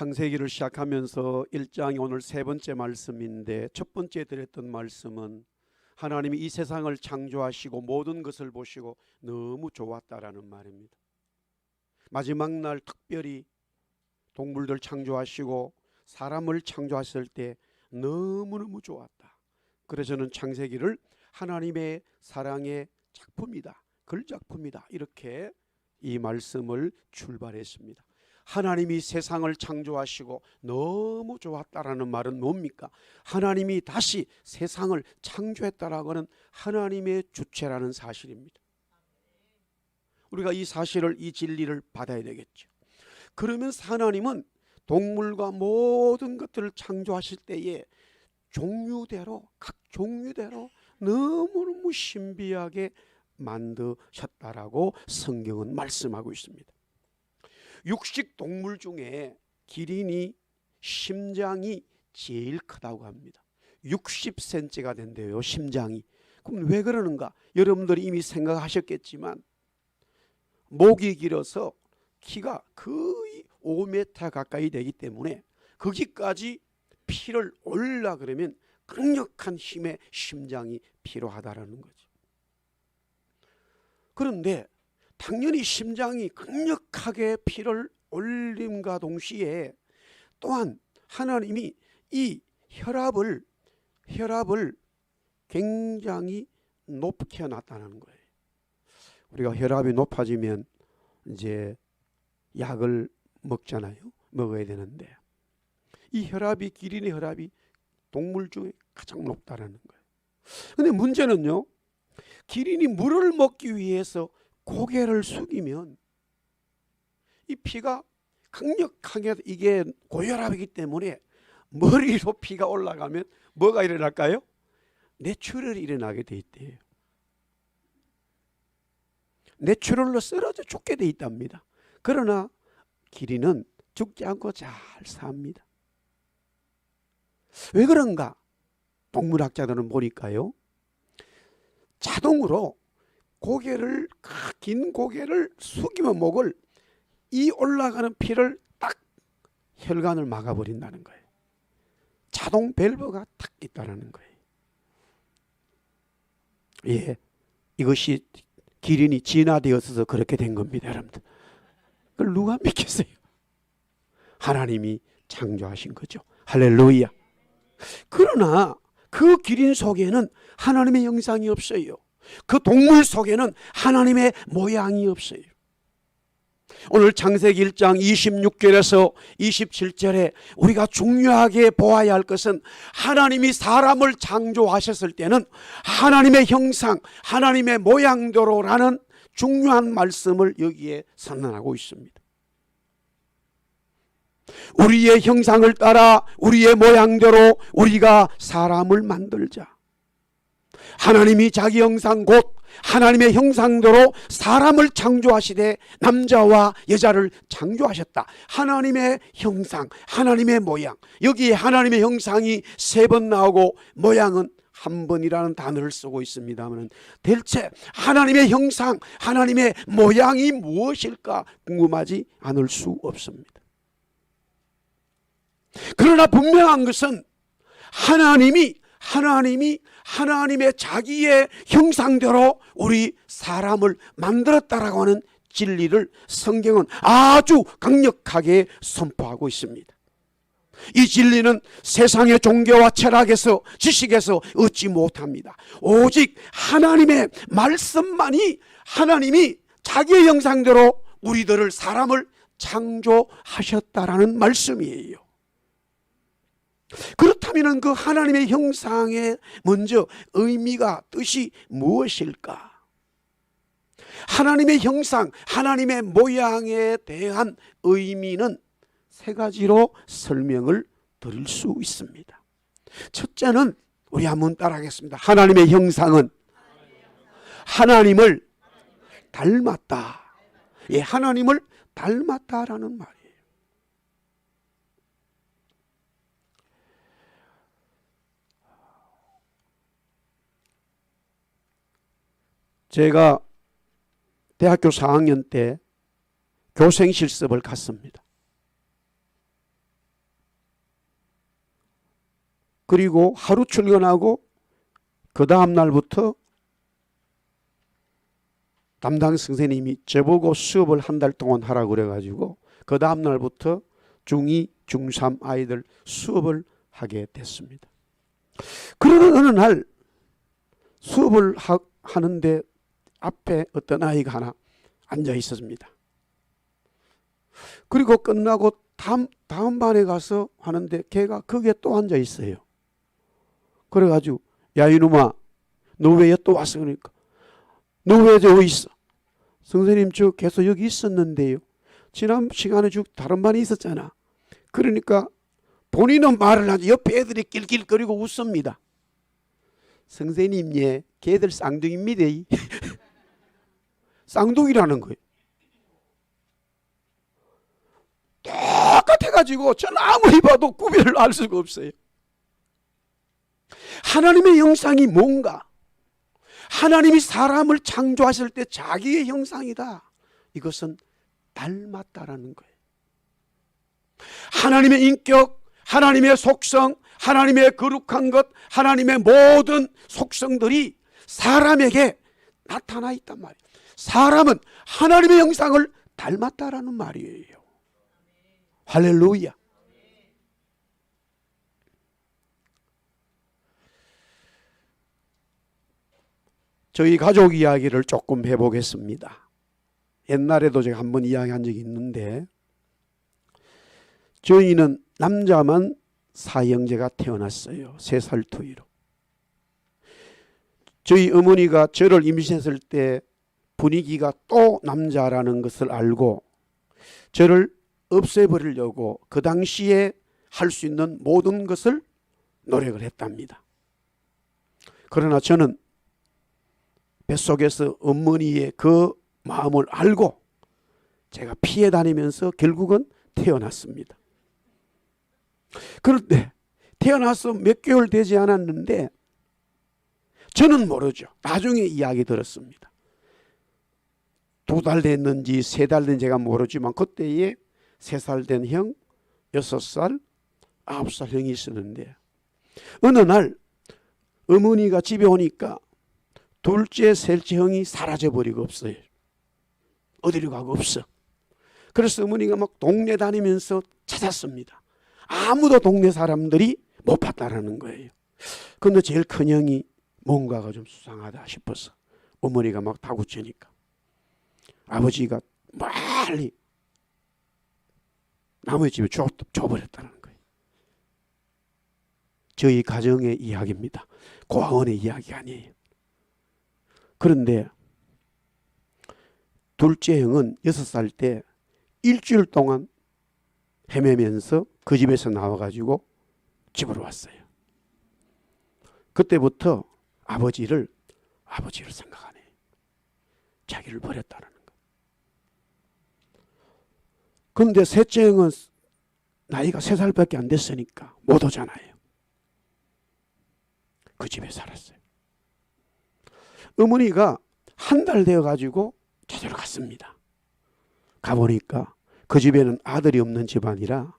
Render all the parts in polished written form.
창세기를 시작하면서 1장이 오늘 세 번째 말씀인데, 첫 번째 드렸던 말씀은 하나님이 이 세상을 창조하시고 모든 것을 보시고 너무 좋았다라는 말입니다. 마지막 날 특별히 동물들 창조하시고 사람을 창조하실 때 너무너무 좋았다. 그래서 저는 창세기를 하나님의 사랑의 작품이다, 걸작품이다, 이렇게 이 말씀을 출발했습니다. 하나님이 세상을 창조하시고 너무 좋았다라는 말은 뭡니까? 하나님이 다시 세상을 창조했다라고 하는 하나님의 주체라는 사실입니다. 우리가 이 사실을, 이 진리를 받아야 되겠죠. 그러면서 하나님은 동물과 모든 것들을 창조하실 때에 종류대로, 각 종류대로 너무너무 신비하게 만드셨다라고 성경은 말씀하고 있습니다. 육식 동물 중에 기린이 심장이 제일 크다고 합니다. 60cm가 된대요, 심장이. 그럼 왜 그러는가? 여러분들이 이미 생각하셨겠지만 목이 길어서 키가 거의 5m 가까이 되기 때문에 거기까지 피를 올리려 그러면 강력한 힘의 심장이 필요하다라는 거죠. 그런데 당연히 심장이 강력하게 피를 올림과 동시에 또한 하나님이 이 혈압을 굉장히 높게 놨다는 거예요. 우리가 혈압이 높아지면 이제 약을 먹잖아요. 먹어야 되는데 이 혈압이, 기린의 혈압이 동물 중에 가장 높다는 거예요. 근데 문제는요, 기린이 물을 먹기 위해서 고개를 숙이면 이 피가 강력하게, 이게 고혈압이기 때문에 머리로 피가 올라가면 뭐가 일어날까요? 뇌출혈이 일어나게 돼 있대요. 뇌출혈로 쓰러져 죽게 돼 있답니다. 그러나 기린은 죽지 않고 잘 삽니다. 왜 그런가? 동물학자들은 보니까요, 자동으로 고개를, 긴 고개를 숙이면 목을, 이 올라가는 피를 딱 혈관을 막아버린다는 거예요. 자동 밸브가 딱 있다는 거예요. 예, 이것이 기린이 진화되어서 그렇게 된 겁니다, 여러분들. 그걸 누가 믿겠어요? 하나님이 창조하신 거죠. 할렐루야. 그러나 그 기린 속에는 하나님의 형상이 없어요. 그 동물 속에는 하나님의 모양이 없어요. 오늘 창세기 1장 26절에서 27절에 우리가 중요하게 보아야 할 것은, 하나님이 사람을 창조하셨을 때는 하나님의 형상, 하나님의 모양대로라는 중요한 말씀을 여기에 선언하고 있습니다. 우리의 형상을 따라 우리의 모양대로 우리가 사람을 만들자. 하나님이 자기 형상, 곧 하나님의 형상대로 사람을 창조하시되 남자와 여자를 창조하셨다. 하나님의 형상, 하나님의 모양. 여기에 하나님의 형상이 3번 나오고 모양은 한 번이라는 단어를 쓰고 있습니다만, 대체 하나님의 형상, 하나님의 모양이 무엇일까 궁금하지 않을 수 없습니다. 그러나 분명한 것은 하나님의 자기의 형상대로 우리 사람을 만들었다라고 하는 진리를 성경은 아주 강력하게 선포하고 있습니다. 이 진리는 세상의 종교와 철학에서, 지식에서 얻지 못합니다. 오직 하나님의 말씀만이, 하나님이 자기의 형상대로 우리들을, 사람을 창조하셨다라는 말씀이에요. 그렇다면 그 하나님의 형상의 먼저 의미가, 뜻이 무엇일까? 하나님의 형상, 하나님의 모양에 대한 의미는 3가지로 설명을 드릴 수 있습니다. 첫째는, 우리 한번 따라하겠습니다. 하나님의 형상은 하나님을 닮았다. 예, 하나님을 닮았다라는 말이에요. 제가 대학교 4학년 때 교생 실습을 갔습니다. 그리고 하루 출근하고 그 다음 날부터 담당 선생님이 저보고 수업을 한 달 동안 하라고 그래가지고 그 다음 날부터 중2, 중3 아이들 수업을 하게 됐습니다. 그러는 어느 날 수업을 하는데 앞에 어떤 아이가 하나 앉아 있었습니다. 그리고 끝나고 다음 반에 가서 하는데 걔가 거기에 또 앉아 있어요. 그래가지고 야 이놈아 너 왜 또 왔어? 그러니까 너 왜 여기 있어? 선생님 저 계속 여기 있었는데요. 지난 시간에 다른 반에 있었잖아. 그러니까 본인은 말을 하지 옆에 애들이 낄낄거리고 웃습니다. 선생님 예 걔들 쌍둥이입니다. 쌍둥이라는 거예요. 똑같아가지고 저는 아무리 봐도 구별을 알 수가 없어요. 하나님의 형상이 뭔가? 하나님이 사람을 창조하실 때 자기의 형상이다. 이것은 닮았다라는 거예요. 하나님의 인격, 하나님의 속성, 하나님의 거룩한 것, 하나님의 모든 속성들이 사람에게 나타나 있단 말이에요. 사람은 하나님의 형상을 닮았다라는 말이에요. 할렐루야. 저희 가족 이야기를 조금 해보겠습니다. 옛날에도 제가 한번 이야기한 적이 있는데 저희는 남자만 4형제가 태어났어요. 3살 터이로. 저희 어머니가 저를 임신했을 때 분위기가 또 남자라는 것을 알고 저를 없애버리려고 그 당시에 할 수 있는 모든 것을 노력을 했답니다. 그러나 저는 뱃속에서 어머니의 그 마음을 알고 제가 피해 다니면서 결국은 태어났습니다. 그런데 태어나서 몇 개월 되지 않았는데 저는 모르죠. 나중에 이야기 들었습니다. 2달 됐는지 3달 된 제가 모르지만 그때에 3살 된 형, 6살, 9살 형이 있었는데 어느 날 어머니가 집에 오니까 둘째, 셋째 형이 사라져버리고 없어요. 어디로 가고 없어. 그래서 어머니가 막 동네 다니면서 찾았습니다. 아무도 동네 사람들이 못 봤다라는 거예요. 그런데 제일 큰 형이 뭔가가 좀 수상하다 싶어서 어머니가 막 다구치니까 아버지가 멀리 남의 집에 줘버렸다는 거예요. 저희 가정의 이야기입니다. 고아원의 이야기 아니에요. 그런데 둘째 형은 6살 때 일주일 동안 헤매면서 그 집에서 나와가지고 집으로 왔어요. 그때부터 아버지를 생각하네. 자기를 버렸다는 거. 그런데 셋째 형은 나이가 3살밖에 안 됐으니까 못 오잖아요. 그 집에 살았어요. 어머니가 한 달 되어가지고 찾으러 갔습니다. 가보니까 그 집에는 아들이 없는 집안이라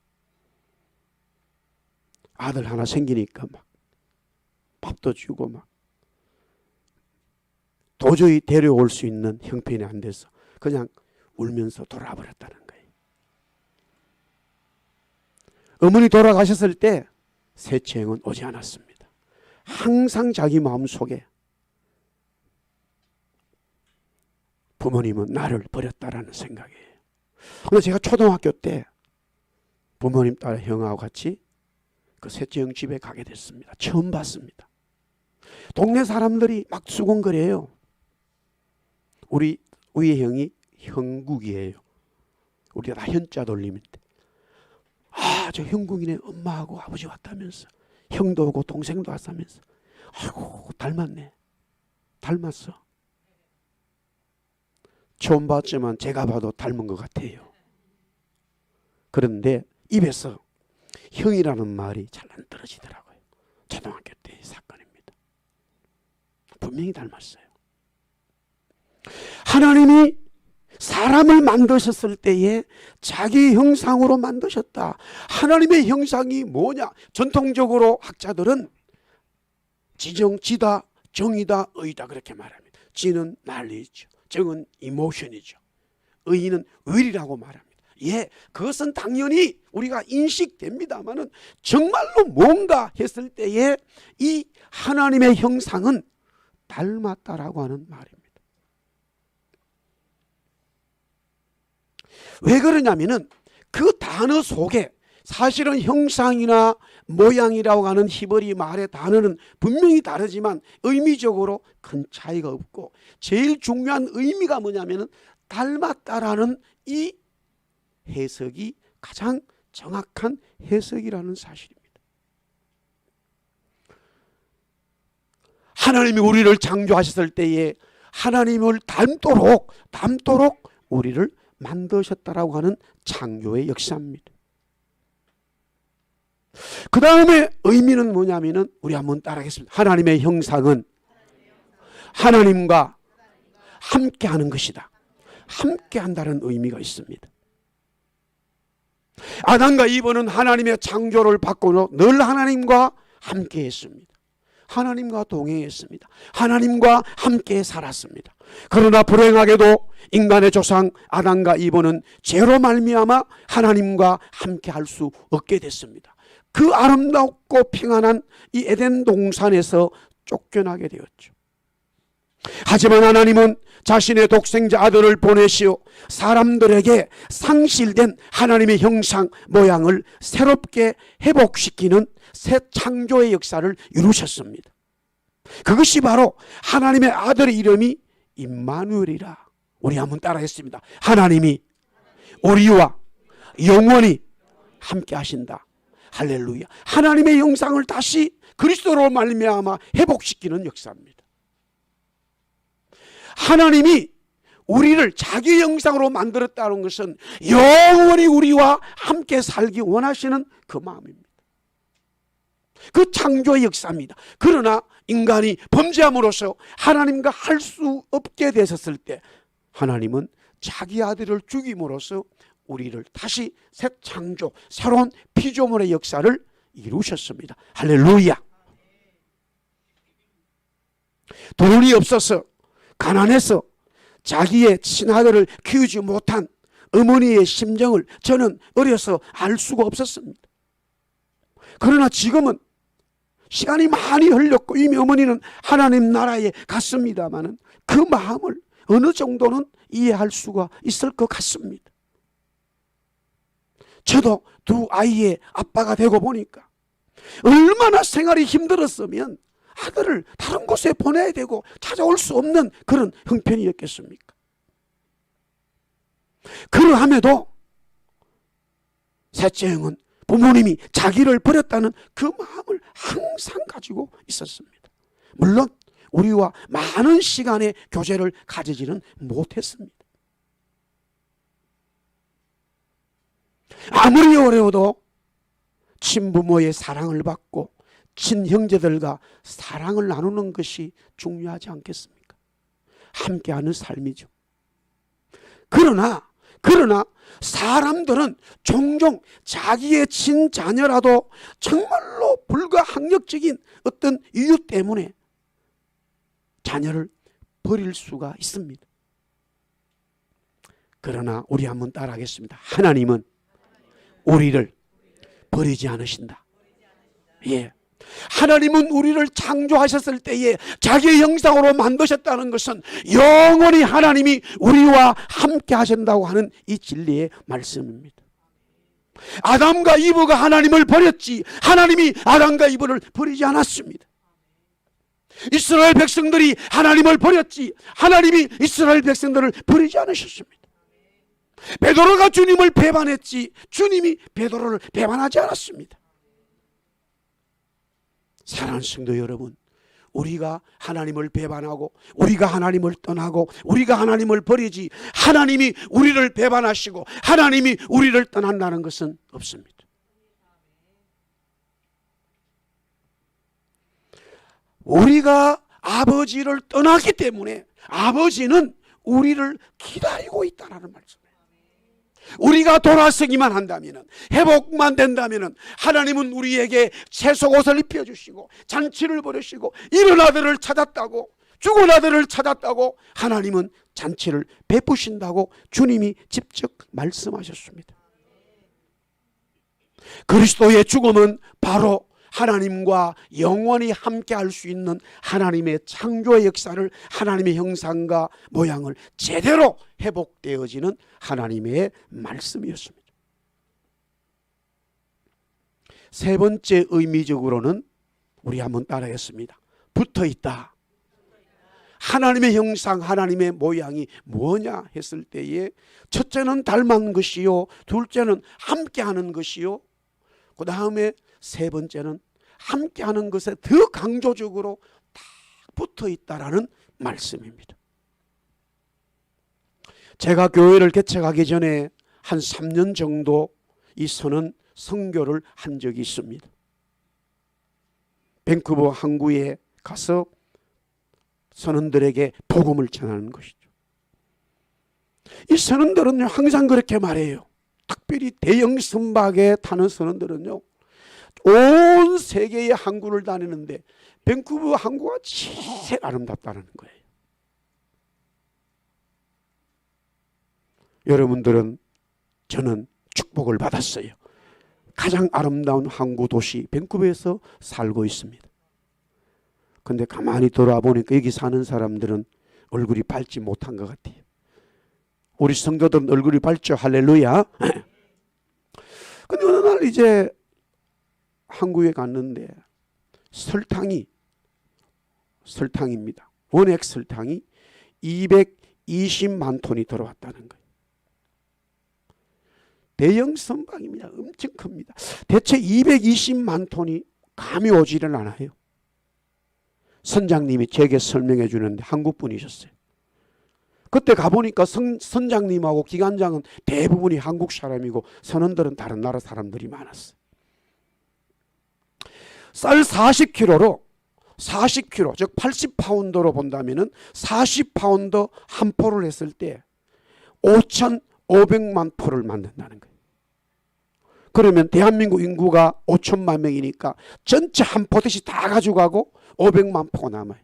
아들 하나 생기니까 막 밥도 주고 막 도저히 데려올 수 있는 형편이 안 돼서 그냥 울면서 돌아버렸다는 거예요. 어머니 돌아가셨을 때 셋째 형은 오지 않았습니다. 항상 자기 마음속에 부모님은 나를 버렸다라는 생각이에요. 그래서 제가 초등학교 때 부모님 따라 형하고 같이 그 셋째 형 집에 가게 됐습니다. 처음 봤습니다. 동네 사람들이 막 수군거려요. 우리 위에 형이 형국이에요. 우리가 다 현자 돌림인데 저 형국이네. 엄마하고 아버지 왔다면서 형도 오고 동생도 왔다면서 아이고 닮았네. 닮았어. 처음 봤지만 제가 봐도 닮은 것 같아요. 그런데 입에서 형이라는 말이 잘 안 떨어지더라고요. 초등학교 때의 사건입니다. 분명히 닮았어요. 하나님이 사람을 만드셨을 때에 자기 형상으로 만드셨다. 하나님의 형상이 뭐냐? 전통적으로 학자들은 지정, 지다, 정이다, 의다 그렇게 말합니다. 지는 난리죠. 정은 이모션이죠. 의는 will이라고 말합니다. 예, 그것은 당연히 우리가 인식됩니다만은 정말로 뭔가 했을 때에 이 하나님의 형상은 닮았다라고 하는 말입니다. 왜 그러냐면은 그 단어 속에 사실은 형상이나 모양이라고 하는 히브리 말의 단어는 분명히 다르지만 의미적으로 큰 차이가 없고 제일 중요한 의미가 뭐냐면은 닮았다라는 이 해석이 가장 정확한 해석이라는 사실입니다. 하나님이 우리를 창조하셨을 때에 하나님을 닮도록 우리를 만드셨다라고 하는 창조의 역사입니다. 그 다음에 의미는 뭐냐면은 우리 한번 따라하겠습니다. 하나님의 형상은 하나님과 함께하는 것이다. 함께한다는 의미가 있습니다. 아담과 이브는 하나님의 창조를 받고 늘 하나님과 함께했습니다. 하나님과 동행했습니다. 하나님과 함께 살았습니다. 그러나 불행하게도 인간의 조상 아담과 이브는 죄로 말미암아 하나님과 함께할 수 없게 됐습니다. 그 아름답고 평안한 이 에덴 동산에서 쫓겨나게 되었죠. 하지만 하나님은 자신의 독생자 아들을 보내시어 사람들에게 상실된 하나님의 형상 모양을 새롭게 회복시키는 새 창조의 역사를 이루셨습니다. 그것이 바로 하나님의 아들의 이름이 임마누엘이라. 우리 한번 따라했습니다. 하나님이 우리와 영원히 함께 하신다. 할렐루야. 하나님의 형상을 다시 그리스도로 말미암아 회복시키는 역사입니다. 하나님이 우리를 자기 형상으로 만들었다는 것은 영원히 우리와 함께 살기 원하시는 그 마음입니다. 그 창조의 역사입니다. 그러나 인간이 범죄함으로써 하나님과 할 수 없게 되셨을 때 하나님은 자기 아들을 죽임으로써 우리를 다시 새 창조, 새로운 피조물의 역사를 이루셨습니다. 할렐루야. 돈이 없어서 가난해서 자기의 친아들을 키우지 못한 어머니의 심정을 저는 어려서 알 수가 없었습니다. 그러나 지금은 시간이 많이 흘렀고 이미 어머니는 하나님 나라에 갔습니다마는 그 마음을 어느 정도는 이해할 수가 있을 것 같습니다. 저도 두 아이의 아빠가 되고 보니까 얼마나 생활이 힘들었으면 아들을 다른 곳에 보내야 되고 찾아올 수 없는 그런 형편이었겠습니까? 그러함에도 셋째 형은 부모님이 자기를 버렸다는 그 마음을 항상 가지고 있었습니다. 물론 우리와 많은 시간의 교제를 가지지는 못했습니다. 아무리 어려워도 친부모의 사랑을 받고 친형제들과 사랑을 나누는 것이 중요하지 않겠습니까? 함께하는 삶이죠. 그러나 사람들은 종종 자기의 친자녀라도 정말로 불가항력적인 어떤 이유 때문에 자녀를 버릴 수가 있습니다. 그러나 우리 한번 따라하겠습니다. 하나님은 우리를 버리지 않으신다. 예. 하나님은 우리를 창조하셨을 때에 자기의 형상으로 만드셨다는 것은 영원히 하나님이 우리와 함께 하신다고 하는 이 진리의 말씀입니다. 아담과 이브가 하나님을 버렸지 하나님이 아담과 이브를 버리지 않았습니다. 이스라엘 백성들이 하나님을 버렸지 하나님이 이스라엘 백성들을 버리지 않으셨습니다. 베드로가 주님을 배반했지 주님이 베드로를 배반하지 않았습니다. 사랑하는 성도 여러분, 우리가 하나님을 배반하고 우리가 하나님을 떠나고 우리가 하나님을 버리지 하나님이 우리를 배반하시고 하나님이 우리를 떠난다는 것은 없습니다. 우리가 아버지를 떠났기 때문에 아버지는 우리를 기다리고 있다는 말씀이에요. 우리가 돌아서기만 한다면, 회복만 된다면 하나님은 우리에게 새 속옷을 입혀주시고 잔치를 벌이시고 이런 아들을 찾았다고, 죽은 아들을 찾았다고 하나님은 잔치를 베푸신다고 주님이 직접 말씀하셨습니다. 그리스도의 죽음은 바로 하나님과 영원히 함께 할 수 있는 하나님의 창조의 역사를, 하나님의 형상과 모양을 제대로 회복되어지는 하나님의 말씀이었습니다. 세 번째 의미적으로는 우리 한번 따라하겠습니다. 붙어있다. 하나님의 형상, 하나님의 모양이 뭐냐 했을 때에 첫째는 닮은 것이요, 둘째는 함께하는 것이요, 그 다음에 세 번째는 함께하는 것에 더 강조적으로 딱 붙어있다라는 말씀입니다. 제가 교회를 개척하기 전에 한 3년 정도 이 선언 선교를 한 적이 있습니다. 밴쿠버 항구에 가서 선원들에게 복음을 전하는 것이죠. 이 선원들은요 항상 그렇게 말해요. 특별히 대형 선박에 타는 선원들은요 온 세계의 항구를 다니는데 밴쿠버 항구가 제일 아름답다는 거예요. 여러분들은, 저는 축복을 받았어요. 가장 아름다운 항구 도시 밴쿠버에서 살고 있습니다. 근데 가만히 돌아보니까 여기 사는 사람들은 얼굴이 밝지 못한 것 같아요. 우리 성도들은 얼굴이 밝죠. 할렐루야. 근데 어느 날 이제 항구에 갔는데 설탕입니다. 원액 설탕이 220만 톤이 들어왔다는 거예요. 대형 선박입니다. 엄청 큽니다. 대체 220만 톤이 감이 오지를 않아요. 선장님이 제게 설명해 주는데 한국 분이셨어요. 그때 가보니까 선장님하고 기관장은 대부분이 한국 사람이고 선원들은 다른 나라 사람들이 많았어요. 쌀 40kg로 40kg, 즉 80파운드로 본다면 40파운드 한 포를 했을 때 5,500만 포를 만든다는 거예요. 그러면 대한민국 인구가 5천만 명이니까 전체 한 포듯이 다 가져가고 500만 포가 남아요.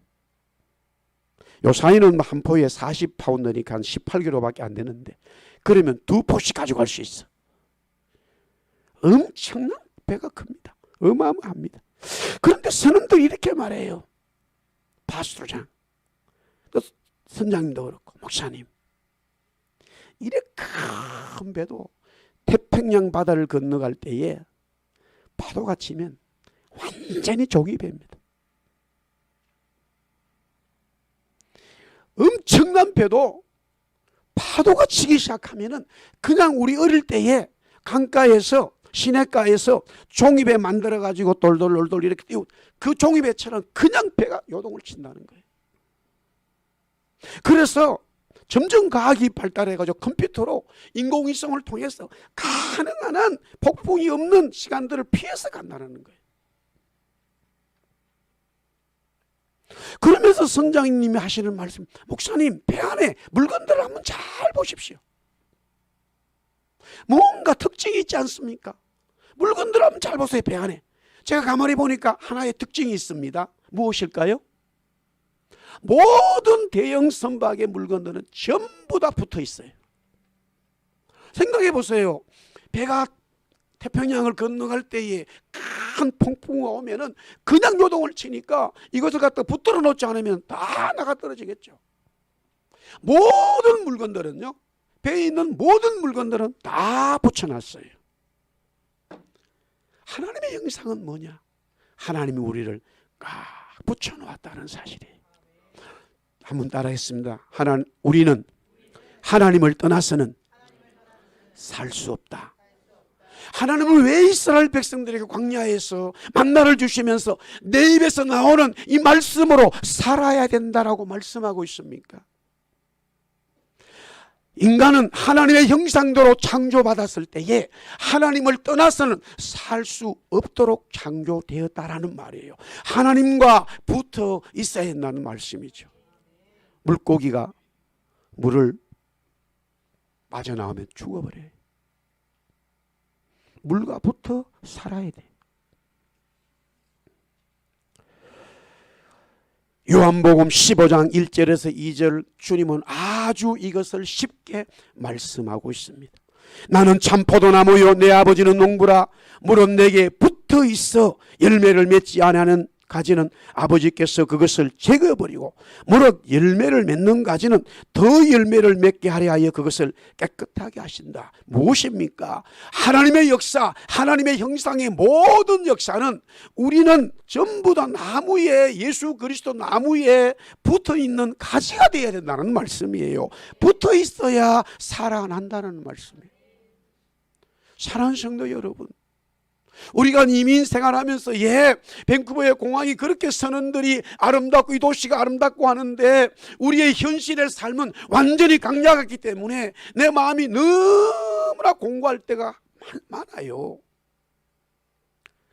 요사이는 한 포에 40파운드니까 한 18kg밖에 안 되는데, 그러면 두 포씩 가져갈 수 있어. 엄청난 배가 큽니다. 어마어마합니다. 그런데 선원들이 이렇게 말해요. 파스토장, 선장님도 그렇고 목사님, 이렇게 큰 배도 태평양 바다를 건너갈 때에 파도가 치면 완전히 종이 배입니다. 엄청난 배도 파도가 치기 시작하면은 그냥 우리 어릴 때에 강가에서, 시내가에서 종이배 만들어 가지고 돌돌돌돌 이렇게 띄우, 그 종이배처럼 그냥 배가 요동을 친다는 거예요. 그래서 점점 과학이 발달해 가지고 컴퓨터로 인공위성을 통해서 가능한 한 폭풍이 없는 시간들을 피해서 간다는 거예요. 그러면서 선장님이 하시는 말씀, 목사님 배 안에 물건들을 한번 잘 보십시오. 뭔가 특징이 있지 않습니까? 물건들을 한번 잘 보세요. 배 안에 제가 가만히 보니까 하나의 특징이 있습니다. 무엇일까요? 모든 대형 선박의 물건들은 전부 다 붙어 있어요. 생각해 보세요. 배가 태평양을 건너갈 때에 큰 폭풍우가 오면은 그냥 요동을 치니까 이것을 갖다 붙들어 놓지 않으면 다 나가 떨어지겠죠. 모든 물건들은요, 배에 있는 모든 물건들은 다 붙여놨어요. 하나님의 형상은 뭐냐? 하나님이 우리를 꽉 붙여놓았다는 사실이에요. 한번 따라했습니다. 우리는 하나님을 떠나서는 살 수 없다. 하나님은 왜 이스라엘 백성들에게 광야에서 만나를 주시면서 내 입에서 나오는 이 말씀으로 살아야 된다라고 말씀하고 있습니까? 인간은 하나님의 형상대로 창조받았을 때에 하나님을 떠나서는 살 수 없도록 창조되었다라는 말이에요. 하나님과 붙어 있어야 한다는 말씀이죠. 물을 빠져나오면 죽어버려요. 물과 붙어 살아야 돼. 요한복음 15장 1절에서 2절 주님은 아주 이것을 쉽게 말씀하고 있습니다. 나는 참 포도나무요 내 아버지는 농부라. 물은 내게 붙어 있어 열매를 맺지 아니하는 가지는 아버지께서 그것을 제거해버리고 무릇 열매를 맺는 가지는 더 열매를 맺게 하려 하여 그것을 깨끗하게 하신다. 무엇입니까? 하나님의 역사, 하나님의 형상의 모든 역사는 우리는 전부 다 나무에, 예수 그리스도 나무에 붙어있는 가지가 되어야 된다는 말씀이에요. 붙어 있어야 살아난다는 말씀이에요. 사랑하는 성도 여러분, 우리가 이민 생활하면서 밴쿠버의 공항이 그렇게 선원들이 아름답고 이 도시가 아름답고 하는데 우리의 현실의 삶은 완전히 강약했기 때문에 내 마음이 너무나 공고할 때가 많아요.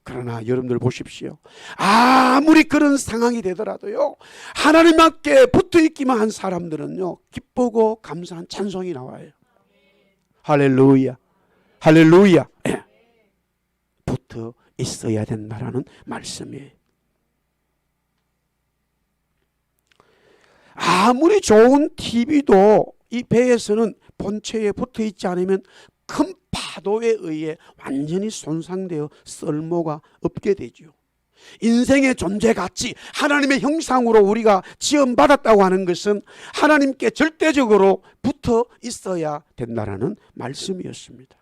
그러나 여러분들 보십시오. 아무리 그런 상황이 되더라도요, 하나님께 붙어있기만 한 사람들은요, 기쁘고 감사한 찬송이 나와요. 할렐루야, 할렐루야. 붙어 있어야 된다라는 말씀이에요. 아무리 좋은 TV도 이 배에서는 본체에 붙어 있지 않으면 큰 파도에 의해 완전히 손상되어 쓸모가 없게 되죠. 인생의 존재 가치, 하나님의 형상으로 우리가 지음받았다고 하는 것은 하나님께 절대적으로 붙어 있어야 된다라는 말씀이었습니다.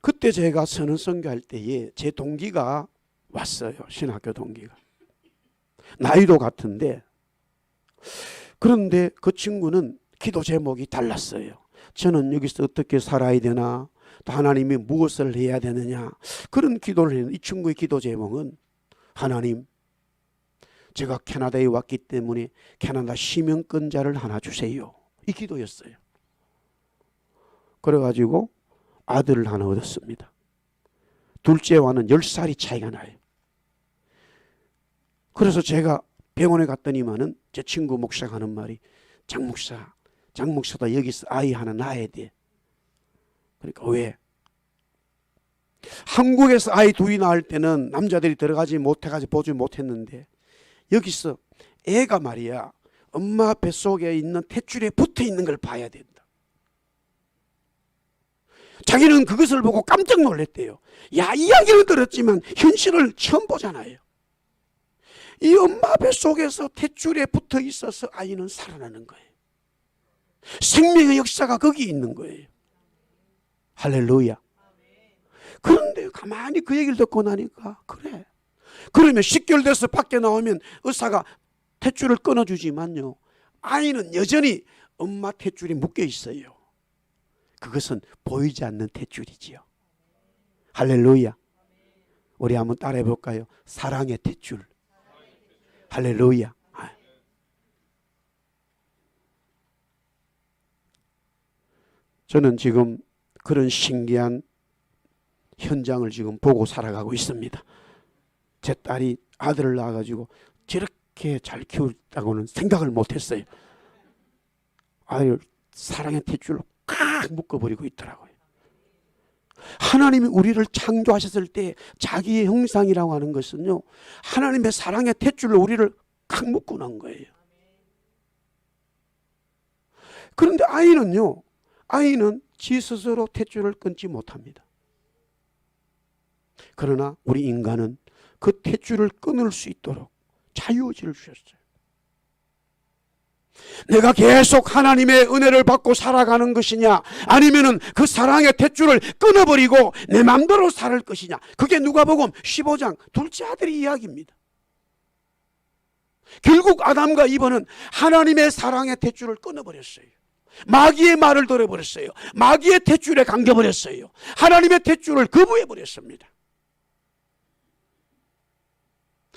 그때 제가 선언 선교할 때에 제 동기가 왔어요. 신학교 동기가. 나이도 같은데, 그런데 그 친구는 기도 제목이 달랐어요. 저는 여기서 어떻게 살아야 되나, 또 하나님이 무엇을 해야 되느냐, 그런 기도를 했는데, 이 친구의 기도 제목은 하나님, 제가 캐나다에 왔기 때문에 캐나다 시민권자를 하나 주세요. 이 기도였어요. 그래가지고 아들을 하나 얻었습니다. 둘째와는 10살이 차이가 나요. 그래서 제가 병원에 갔더니만은 제 친구 목사가 하는 말이, 장 목사도 여기서 아이 하나 낳아야 돼. 그러니까 왜? 한국에서 아이 둘이 낳을 때는 남자들이 들어가지 못해가지고 보지 못했는데, 여기서 애가 말이야, 엄마 뱃속에 있는 탯줄에 붙어 있는 걸 봐야 된다. 자기는 그것을 보고 깜짝 놀랐대요. 야, 이야기를 들었지만 현실을 처음 보잖아요. 이 엄마 뱃속에서 탯줄에 붙어 있어서 아이는 살아나는 거예요. 생명의 역사가 거기 있는 거예요. 할렐루야. 그런데 가만히 그 얘기를 듣고 나니까, 그래. 그러면 10개월 돼서 밖에 나오면 의사가 탯줄을 끊어주지만요, 아이는 여전히 엄마 탯줄이 묶여 있어요. 그것은 보이지 않는 탯줄이지요. 할렐루야. 우리 한번 따라해 볼까요? 사랑의 탯줄. 할렐루야. 저는 지금 그런 신기한 현장을 지금 보고 살아가고 있습니다. 제 딸이 아들을 낳아가지고 저렇게 잘 키웠다고는 생각을 못했어요. 아이를 사랑의 탯줄로 꽉 묶어버리고 있더라고요. 하나님이 우리를 창조하셨을 때 자기의 형상이라고 하는 것은요, 하나님의 사랑의 탯줄로 우리를 꽉 묶어 놓은 거예요. 그런데 아이는 지 스스로 탯줄을 끊지 못합니다. 그러나 우리 인간은 그 탯줄을 끊을 수 있도록 자유의지를 주셨어요. 내가 계속 하나님의 은혜를 받고 살아가는 것이냐, 아니면은 그 사랑의 탯줄을 끊어버리고 내 마음대로 살 것이냐, 그게 누가복음 15장 둘째 아들의 이야기입니다. 결국 아담과 이브는 하나님의 사랑의 탯줄을 끊어버렸어요. 마귀의 말을 들어버렸어요. 마귀의 탯줄에 감겨버렸어요. 하나님의 탯줄을 거부해버렸습니다.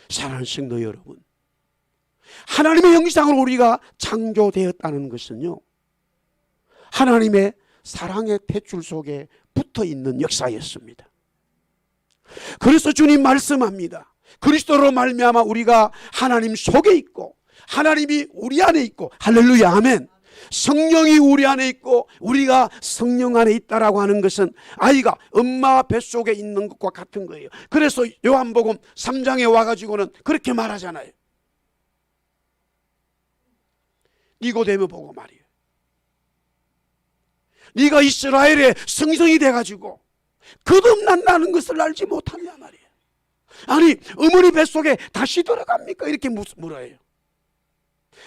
사랑하는 성도 여러분, 하나님의 형상으로 우리가 창조되었다는 것은요, 하나님의 사랑의 탯줄 속에 붙어있는 역사였습니다. 그래서 주님 말씀합니다. 그리스도로 말미암아 우리가 하나님 속에 있고 하나님이 우리 안에 있고, 할렐루야, 아멘. 성령이 우리 안에 있고 우리가 성령 안에 있다라고 하는 것은 아이가 엄마 뱃속에 있는 것과 같은 거예요. 그래서 요한복음 3장에 와가지고는 그렇게 말하잖아요. 니고데모 보고 말이에요. 네가 이스라엘의 성성이 돼가지고 거듭난다는 것을 알지 못하냐 말이에요. 아니, 어머니 뱃속에 다시 들어갑니까? 이렇게 물어요.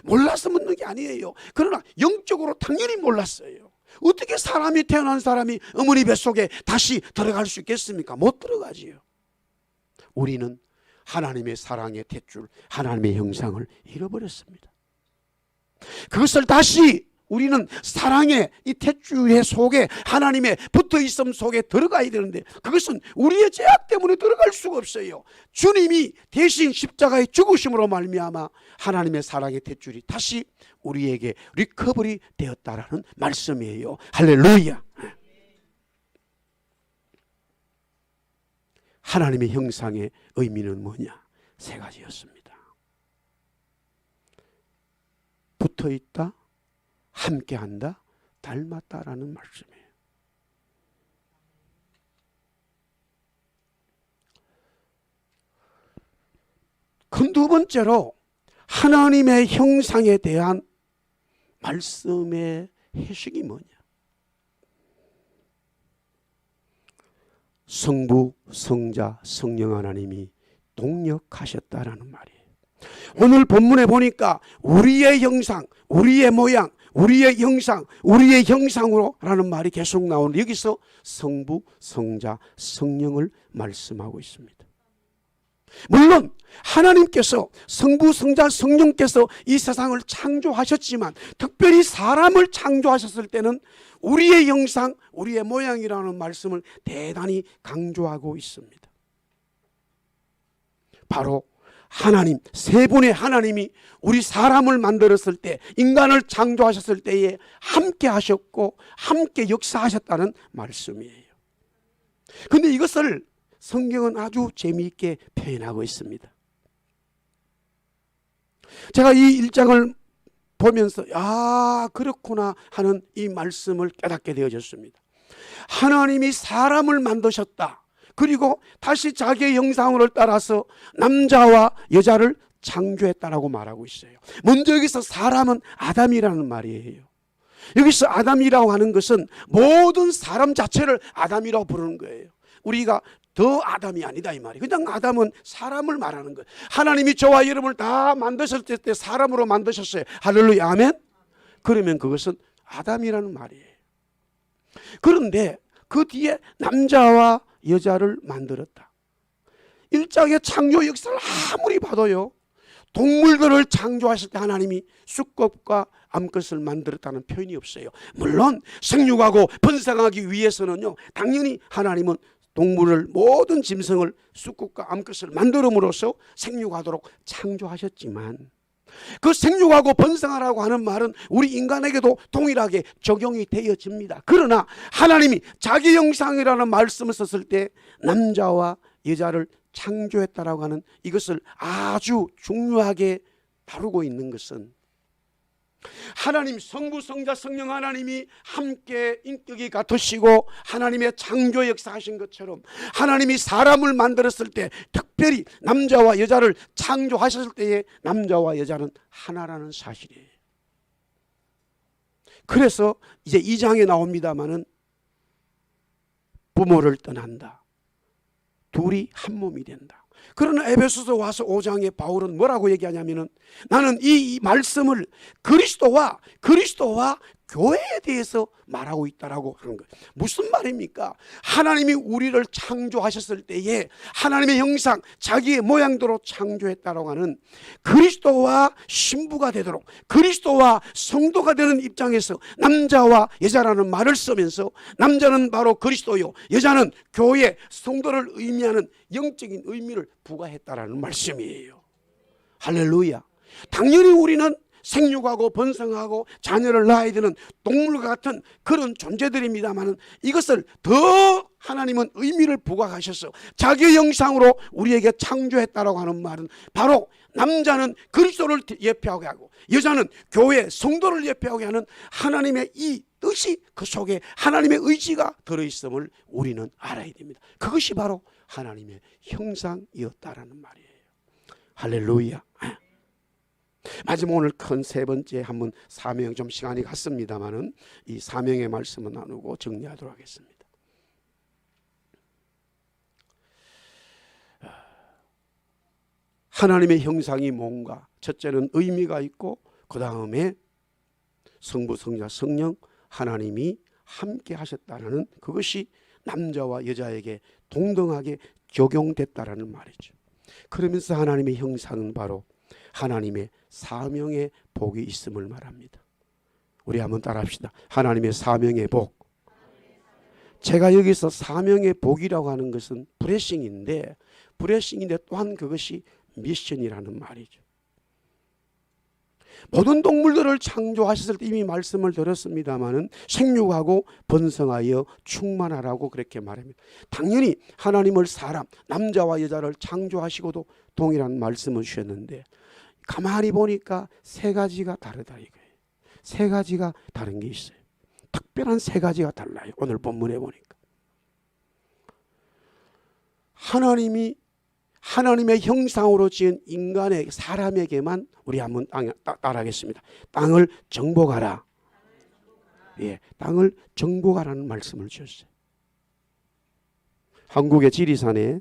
몰라서 묻는 게 아니에요. 그러나 영적으로 당연히 몰랐어요. 어떻게 사람이, 태어난 사람이 어머니 뱃속에 다시 들어갈 수 있겠습니까? 못 들어가지요. 우리는 하나님의 사랑의 탯줄, 하나님의 형상을 잃어버렸습니다. 그것을 다시 우리는 사랑의 이 탯줄의 속에, 하나님의 붙어있음 속에 들어가야 되는데, 그것은 우리의 죄악 때문에 들어갈 수가 없어요. 주님이 대신 십자가의 죽으심으로 말미암아 하나님의 사랑의 탯줄이 다시 우리에게 리커버리 되었다라는 말씀이에요. 할렐루야. 하나님의 형상의 의미는 뭐냐? 세 가지였습니다. 붙어있다, 함께한다, 닮았다라는 말씀이에요. 그 두 번째로 하나님의 형상에 대한 말씀의 해석이 뭐냐? 성부, 성자, 성령 하나님이 동역하셨다라는 말이에요. 오늘 본문에 보니까 우리의 형상, 우리의 모양, 우리의 형상, 우리의 형상으로 라는 말이 계속 나오는데, 여기서 성부, 성자, 성령을 말씀하고 있습니다. 물론 하나님께서, 성부, 성자, 성령께서 이 세상을 창조하셨지만 특별히 사람을 창조하셨을 때는 우리의 형상, 우리의 모양이라는 말씀을 대단히 강조하고 있습니다. 바로 하나님, 세 분의 하나님이 우리 사람을 만들었을 때, 인간을 창조하셨을 때에 함께 하셨고 함께 역사하셨다는 말씀이에요. 그런데 이것을 성경은 아주 재미있게 표현하고 있습니다. 제가 이 1장을 보면서 그렇구나 하는 이 말씀을 깨닫게 되어졌습니다. 하나님이 사람을 만드셨다. 그리고 다시 자기의 형상을 따라서 남자와 여자를 창조했다라고 말하고 있어요. 먼저 여기서 사람은 아담이라는 말이에요. 여기서 아담이라고 하는 것은 모든 사람 자체를 아담이라고 부르는 거예요. 우리가 더 아담이 아니다 이 말이에요. 그냥 아담은 사람을 말하는 거예요. 하나님이 저와 여러분을 다 만드셨을 때 사람으로 만드셨어요. 할렐루야, 아멘. 그러면 그것은 아담이라는 말이에요. 그런데 그 뒤에 남자와 여자를 만들었다. 1장의 창조 역사를 아무리 봐도요, 동물들을 창조하실 때 하나님이 수컷과 암컷을 만들었다는 표현이 없어요. 물론 생육하고 번성하기 위해서는요, 당연히 하나님은 동물을, 모든 짐승을, 수컷과 암컷을 만들음으로써 생육하도록 창조하셨지만, 그 생육하고 번성하라고 하는 말은 우리 인간에게도 동일하게 적용이 되어집니다. 그러나 하나님이 자기 형상이라는 말씀을 썼을 때 남자와 여자를 창조했다라고 하는 이것을 아주 중요하게 다루고 있는 것은, 하나님, 성부, 성자, 성령 하나님이 함께 인격이 같으시고 하나님의 창조 역사하신 것처럼 하나님이 사람을 만들었을 때, 특별히 남자와 여자를 창조하셨을 때에 남자와 여자는 하나라는 사실이에요. 그래서 이제 2장에 나옵니다마는 부모를 떠난다, 둘이 한 몸이 된다. 그러나 에베소서 와서 5장에 바울은 뭐라고 얘기하냐면은, 나는 이 말씀을 그리스도와 교회에 대해서 말하고 있다라고 하는 거예요. 무슨 말입니까? 하나님이 우리를 창조하셨을 때에 하나님의 형상, 자기의 모양대로 창조했다라고 하는 그리스도와 신부가 되도록, 그리스도와 성도가 되는 입장에서 남자와 여자라는 말을 쓰면서, 남자는 바로 그리스도요, 여자는 교회, 성도를 의미하는 영적인 의미를 부과했다라는 말씀이에요. 할렐루야. 당연히 우리는 생육하고 번성하고 자녀를 낳아야 되는 동물과 같은 그런 존재들입니다만 이것을 더 하나님은 의미를 부각하셔서 자기 형상으로 우리에게 창조했다라고 하는 말은 바로 남자는 그리스도를 예표하게 하고 여자는 교회 성도를 예표하게 하는 하나님의 이 뜻이 그 속에 하나님의 의지가 들어있음을 우리는 알아야 됩니다. 그것이 바로 하나님의 형상이었다라는 말이에요. 할렐루야. 마지막 오늘 큰 세 번째 한번 사명, 좀 시간이 갔습니다만은 이 사명의 말씀을 나누고 정리하도록 하겠습니다. 하나님의 형상이 뭔가? 첫째는 의미가 있고 그 다음에 성부, 성자, 성령 하나님이 함께 하셨다는 그것이 남자와 여자에게 동등하게 적용됐다라는 말이죠. 그러면서 하나님의 형상은 바로 하나님의 사명의 복이 있음을 말합니다. 우리 한번 따라합시다. 하나님의 사명의 복. 제가 여기서 사명의 복이라고 하는 것은 브레싱인데 또한 그것이 미션이라는 말이죠. 모든 동물들을 창조하셨을 때 이미 말씀을 드렸습니다마는 생육하고 번성하여 충만하라고 그렇게 말합니다. 당연히 하나님을 사람, 남자와 여자를 창조하시고도 동일한 말씀을 주셨는데 가만히 보니까 세 가지가 다르다 이거예요. 세 가지가 다른 게 있어요. 특별한 세 가지가 달라요. 오늘 본문에 보니까 하나님의 형상으로 지은 인간의 사람에게만 우리 한번 따라하겠습니다. 땅을 정복하라. 예, 땅을 정복하라는 말씀을 주셨어요. 한국의 지리산에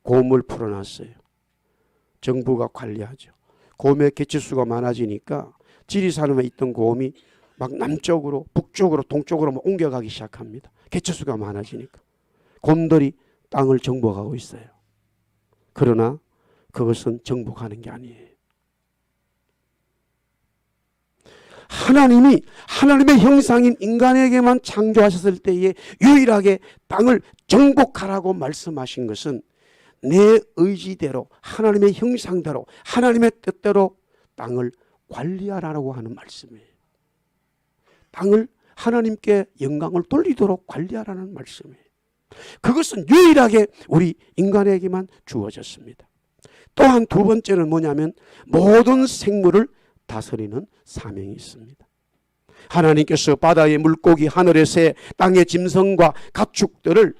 곰을 풀어놨어요. 정부가 관리하죠. 곰의 개체수가 많아지니까 지리산에 있던 곰이 막 남쪽으로, 북쪽으로, 동쪽으로 막 옮겨가기 시작합니다. 개체수가 많아지니까 곰들이 땅을 정복하고 있어요. 그러나 그것은 정복하는 게 아니에요. 하나님이 하나님의 형상인 인간에게만 창조하셨을 때에 유일하게 땅을 정복하라고 말씀하신 것은 내 의지대로 하나님의 형상대로 하나님의 뜻대로 땅을 관리하라고 하는 말씀이에요. 땅을 하나님께 영광을 돌리도록 관리하라는 말씀이에요. 그것은 유일하게 우리 인간에게만 주어졌습니다. 또한 두 번째는 뭐냐면 모든 생물을 다스리는 사명이 있습니다. 하나님께서 바다의 물고기, 하늘의 새, 땅의 짐승과 가축들을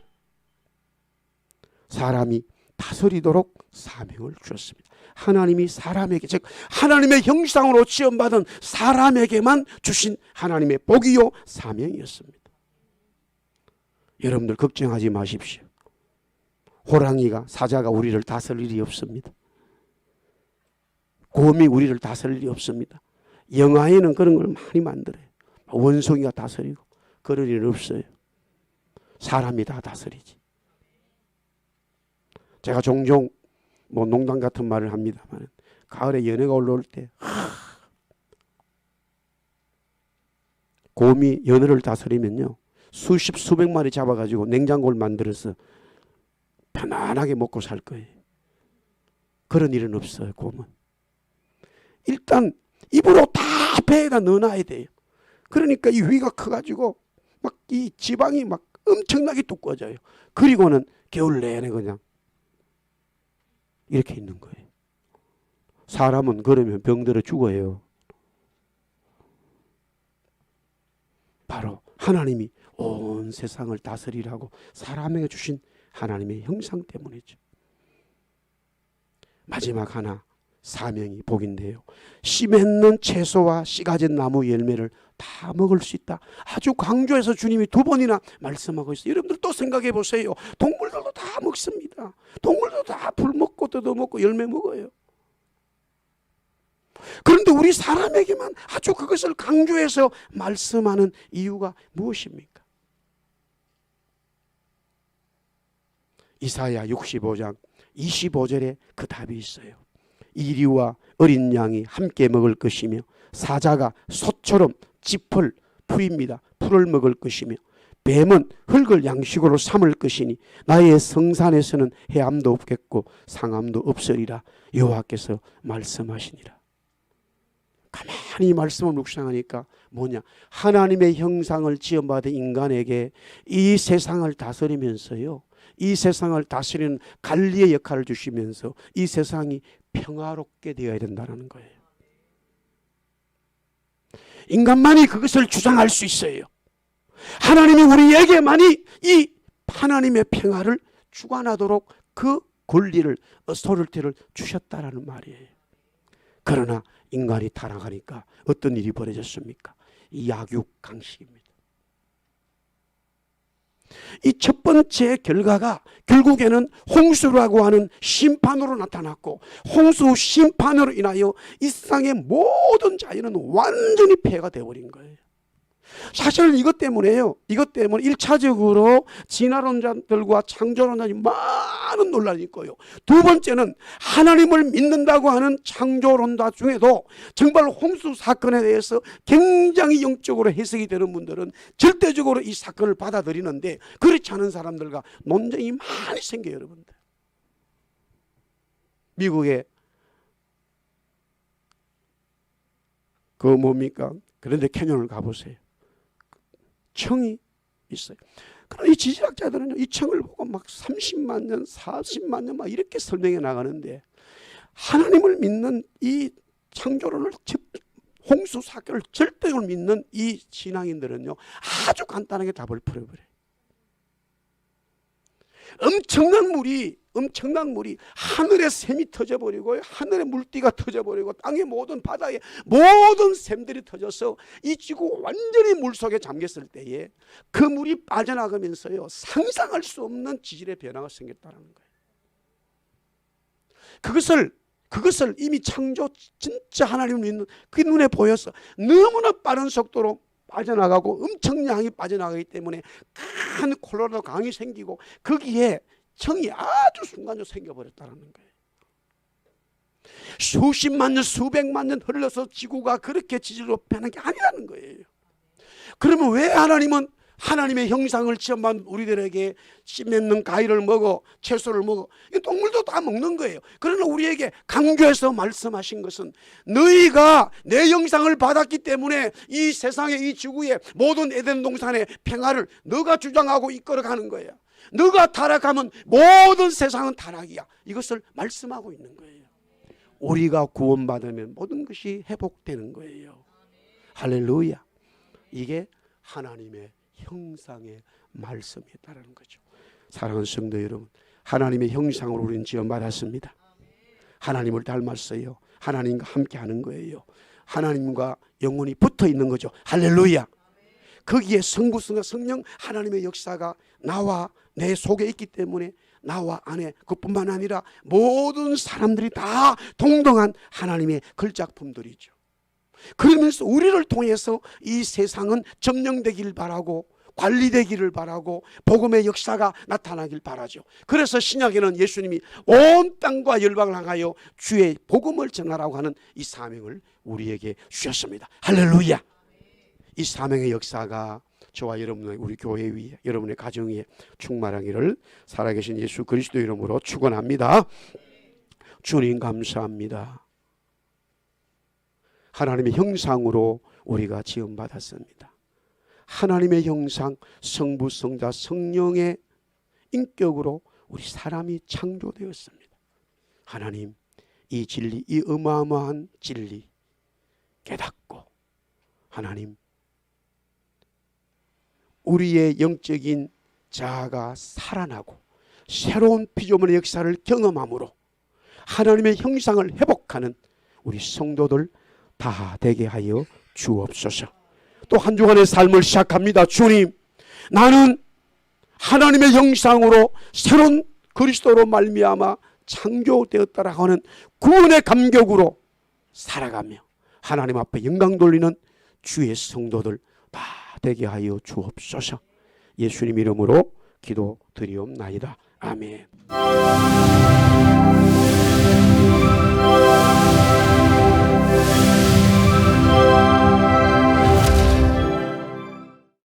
사람이 다스리도록 사명을 주셨습니다. 하나님이 사람에게, 즉 하나님의 형상으로 지음받은 사람에게만 주신 하나님의 복이요 사명이었습니다. 여러분들 걱정하지 마십시오. 호랑이가, 사자가 우리를 다스릴 일이 없습니다. 곰이 우리를 다스릴 일이 없습니다. 영화에는 그런 걸 많이 만들어요. 원숭이가 다스리고 그럴 일은 없어요. 사람이 다 다스리지. 제가 종종 농담 같은 말을 합니다만 가을에 연애가 올라올 때 곰이 연어를 다스리면요 수십 수백 마리 잡아가지고 냉장고를 만들어서 편안하게 먹고 살 거예요. 그런 일은 없어요. 곰은 일단 입으로 다 배에다 넣어놔야 돼요. 그러니까 이 위가 커가지고 막 이 지방이 막 엄청나게 두꺼워져요. 그리고는 겨울 내내 그냥 이렇게 있는 거예요. 사람은 그러면 병들어 죽어요. 바로 하나님이 온 세상을 다스리라고 사람에게 주신 하나님의 형상 때문이죠. 마지막 하나 사명이 복인데요. 씨 맺는 채소와 씨 가진 나무 열매를 다 먹을 수 있다. 아주 강조해서 주님이 두 번이나 말씀하고 있어요. 여러분들 또 생각해 보세요. 동물들도 다 먹습니다. 동물도 다 풀 먹고 뜯어 먹고 열매 먹어요. 그런데 우리 사람에게만 아주 그것을 강조해서 말씀하는 이유가 무엇입니까? 이사야 65장 25절에 그 답이 있어요. 이리와 어린 양이 함께 먹을 것이며 사자가 소처럼 짚을 풀입니다. 풀을 먹을 것이며 뱀은 흙을 양식으로 삼을 것이니 나의 성산에서는 해함도 없겠고 상함도 없으리라 여호와께서 말씀하시니라. 가만히 이 말씀을 묵상하니까 뭐냐, 하나님의 형상을 지음받은 인간에게 이 세상을 다스리면서요, 이 세상을 다스리는 관리의 역할을 주시면서 이 세상이 평화롭게 되어야 된다는 거예요. 인간만이 그것을 주장할 수 있어요. 하나님이 우리에게만이 이 하나님의 평화를 주관하도록 그 권리를, 어토리티를 주셨다라는 말이에요. 그러나 인간이 타락하니까 어떤 일이 벌어졌습니까? 이 약육강식입니다. 이 첫 번째 결과가 결국에는 홍수라고 하는 심판으로 나타났고, 홍수 심판으로 인하여 이 세상의 모든 자연은 완전히 폐가 되어버린 거예요. 사실은 이것 때문에요. 이것 때문에 1차적으로 진화론자들과 창조론자들이 많은 논란이 있고요. 두 번째는 하나님을 믿는다고 하는 창조론자 중에도 정말 홍수 사건에 대해서 굉장히 영적으로 해석이 되는 분들은 절대적으로 이 사건을 받아들이는데, 그렇지 않은 사람들과 논쟁이 많이 생겨요, 여러분들. 미국에 그 뭡니까? 그런데 캐년을 가보세요. 청이 있어요. 그러나 이 지질학자들은 이 청을 보고 막 30만 년, 40만 년 막 이렇게 설명해 나가는데, 하나님을 믿는 이 창조론을, 홍수 사건을 절대적으로 믿는 이 신앙인들은요, 아주 간단하게 답을 풀어버려요. 엄청난 물이 하늘의 샘이 터져버리고, 하늘의 물띠가 터져버리고, 땅의 모든 바다의 모든 샘들이 터져서 이 지구 완전히 물속에 잠겼을 때에 그 물이 빠져나가면서요, 상상할 수 없는 지질의 변화가 생겼다는 거예요. 그것을 이미 창조, 진짜 하나님을 믿는 그 눈에 보여서 너무나 빠른 속도로 빠져나가고 엄청나게 빠져나가기 때문에 큰 콜로라도 강이 생기고, 거기에 청이 아주 순간적으로 생겨버렸다는 거예요. 수십만 년, 수백만 년 흘러서 지구가 그렇게 지질로 변한 게 아니라는 거예요. 그러면 왜 하나님은 하나님의 형상을 지음받은 우리들에게 씨 맺는 가위를 먹어, 채소를 먹어, 이 동물도 다 먹는 거예요. 그러나 우리에게 강조해서 말씀하신 것은, 너희가 내 형상을 받았기 때문에 이 세상에, 이 지구의 모든 에덴 동산의 평화를 너가 주장하고 이끌어가는 거예요. 너가 타락하면 모든 세상은 타락이야. 이것을 말씀하고 있는 거예요. 우리가 구원받으면 모든 것이 회복되는 거예요. 할렐루야. 이게 하나님의 형상의 말씀이다라는 거죠. 사랑하는 성도 여러분, 하나님의 형상으로 우리는 지음받았습니다. 하나님을 닮았어요. 하나님과 함께 하는 거예요. 하나님과 영혼이 붙어 있는 거죠. 할렐루야. 거기에 성부성과 성령 하나님의 역사가 나와 내 속에 있기 때문에, 나와 안에, 그뿐만 아니라 모든 사람들이 다 동등한 하나님의 걸작품들이죠. 그러면서 우리를 통해서 이 세상은 점령되길 바라고, 관리되기를 바라고, 복음의 역사가 나타나길 바라죠. 그래서 신약에는 예수님이 온 땅과 열방을 향하여 주의 복음을 전하라고 하는 이 사명을 우리에게 주셨습니다. 할렐루야. 이 사명의 역사가 저와 여러분의, 우리 교회 위에, 여러분의 가정 위에 충만하기를 살아계신 예수 그리스도 이름으로 축원합니다. 주님 감사합니다. 하나님의 형상으로 우리가 지음받았습니다. 하나님의 형상, 성부, 성자, 성령의 인격으로 우리 사람이 창조되었습니다. 하나님, 이 진리, 이 어마어마한 진리 깨닫고, 하나님, 우리의 영적인 자아가 살아나고 새로운 피조물의 역사를 경험함으로 하나님의 형상을 회복하는 우리 성도들 다 되게 하여 주옵소서. 또 한 주간의 삶을 시작합니다. 주님, 나는 하나님의 형상으로 새로운 그리스도로 말미암아 창조되었다라고 하는 구원의 감격으로 살아가며 하나님 앞에 영광 돌리는 주의 성도들 다 되게 하여 주옵소서. 예수님 이름으로 기도드리옵나이다. 아멘.